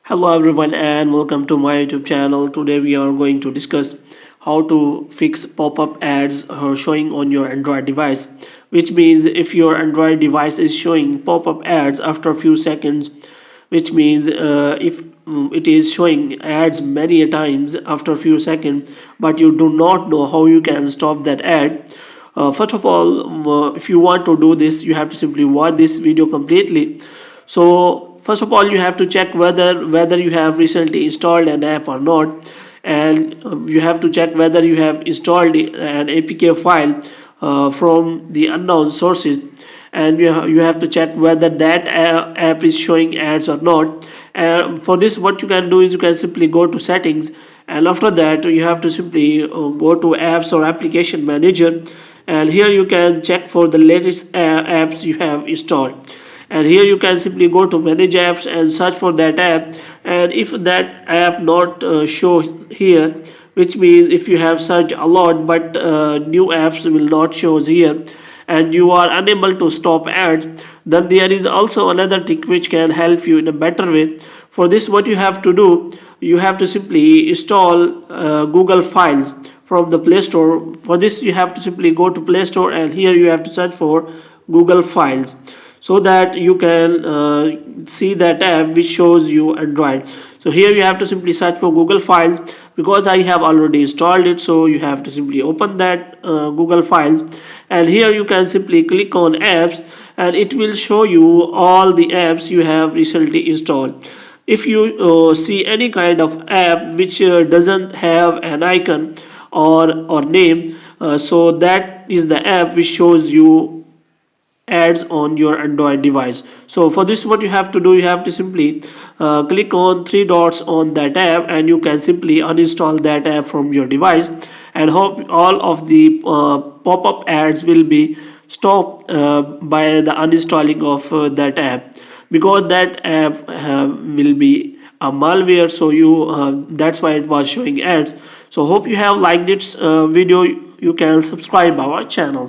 Hello everyone and welcome to my YouTube channel. Today we are going to discuss how to fix pop-up ads showing on your Android device, which means if your Android device is showing pop-up ads after a few seconds, which means if it is showing ads many a times after a few seconds, but you do not know how you can stop that ad. First of all, if you want to do this, you have to simply watch this video completely. So first of all, you have to check whether you have recently installed an app or not, and you have to check whether you have installed an APK file from the unknown sources, and you have to check whether that app is showing ads or not. For this, what you can do is you can simply go to settings, and after that you have to simply go to apps or application manager, and here you can check for the latest apps you have installed, and here you can simply go to manage apps and search for that app. And if that app not show here, which means if you have searched a lot but new apps will not show here and you are unable to stop ads, then there is also another trick which can help you in a better way. For this, what you have to do, you have to simply install Google Files from the Play Store. For this, you have to simply go to Play Store, and here you have to search for Google Files, so that you can see that app which shows you Android. So here you have to simply search for Google Files. Because I have already installed it, so you have to simply open that Google Files, and here you can simply click on apps, and it will show you all the apps you have recently installed. If you see any kind of app which doesn't have an icon or name, so that is the app which shows you ads on your Android device. So for this, what you have to do, you have to simply click on three dots on that app, and you can simply uninstall that app from your device, and hope all of the pop-up ads will be stopped by the uninstalling of that app, because that app will be a malware, so you that's why it was showing ads. So hope you have liked this video. You can subscribe our channel.